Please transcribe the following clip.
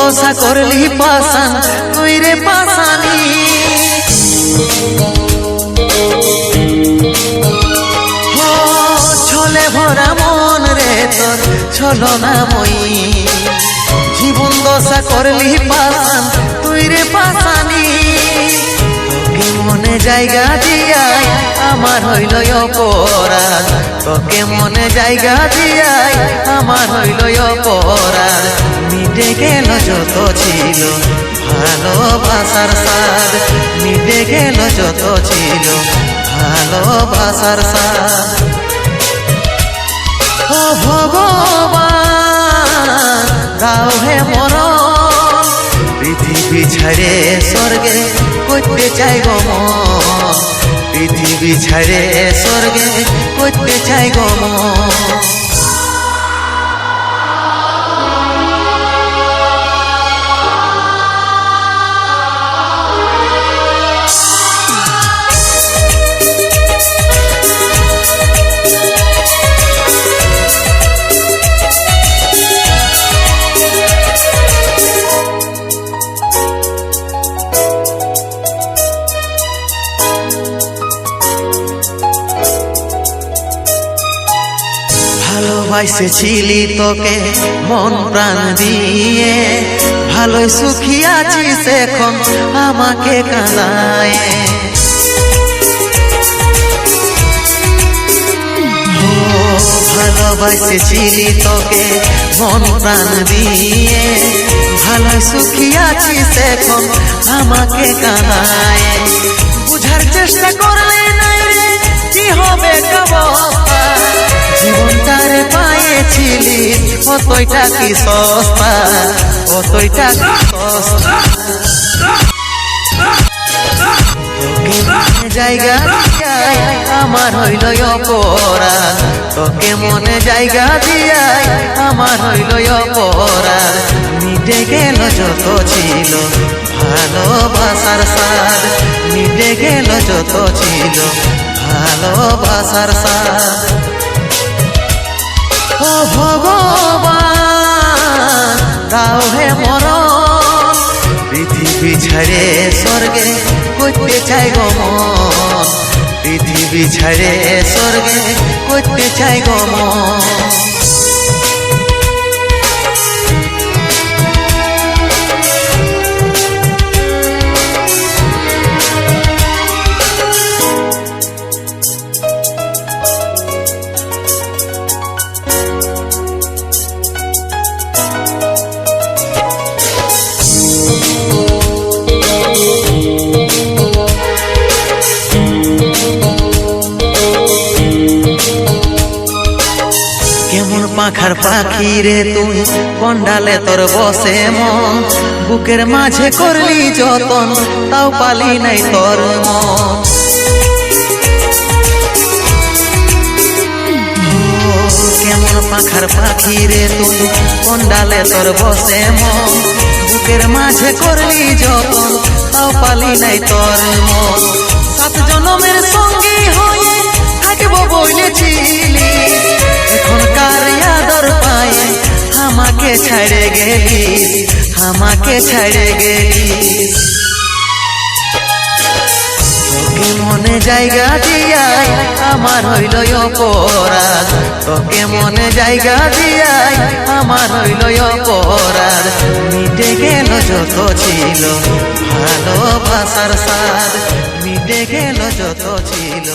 দশা করলি পাশান তুই রে পাশানি। ছলে ভরা মন রে তোর ছলনা মই, জীবন দশা করলি পাশান তুই রে পাশানি। তোকে মনে জায়গা দিয়াই আমার হইল অপরাধ, তোকে মনে জায়গা দিয়াই আমার হইল অপরাধ। মিটে গেল যত ছিল ভালোবাসার স্বাদ, মিটে গেল যত ছিল ভালোবাসার স্বাদ। ও ভগবান দাও হে মরণ, পৃথিবী ছাড়ে স্বর্গে করতে চাই গো মন, পৃথিবী ছাড়ে স্বর্গে করতে চাই গো মন। ভালোবাসেছিলি তোকে মন প্রাণ দিয়ে, ভালোই সুখী আছিস এখন আমাকে কাঁদায়। ভালোবাসেছিলি তোকে মন প্রাণ দিয়ে, ভালোই সুখী আছিস এখন আমাকে কাঁদায়। বুঝার চেষ্টা করলে নাই রে কি হবে অবস্থা, জীবনটারে পাইছিলি কতইটা কি সস্তা, কতইটা কি সস্তা। তোকে মনে জায়গা দিয়াই আমার হইল অপরাধ, তোকে মনে জায়গা দিয়াই আমার হইল অপরাধ। মিটে গেল যত ছিল ভালোবাসার স্বাদ, মিটে গেল যত ছিল ভালোবাসার স্বাদ। ও ভগবান দাও হে মরণ, পৃথিবী ছাড়ে স্বর্গে করতে চাই গো মন, পৃথিবী ছাড়ে স্বর্গে করতে চাই গো মন। কেমন পাখার পাখি রে তুই কন্ডালে তোর বসে মন, বুকের মাঝে করলি যতন তাও পালি নাই তোর মন। কেমন পাখার পাখি রে তুই কন্ডালে তোর বসে মন, বুকের মাঝে করলি যতন তাও পালি নাই তোর মন। 7 জনমের সঙ্গী হয়ে থাকবো বলেছিলি, এখনকার আদর পায়ে আমাকে ছেড়ে গেলি, আমাকে ছেড়ে গেলি। তোকে মনে জায়গা দিয়াই আমার হইল অপরাধ, তোকে মনে জায়গা দিয়াই আমার হইল অপরাধ। মিটে গেল যত ছিল ভালোবাসার স্বাদ, মিটে গেল যত ছিল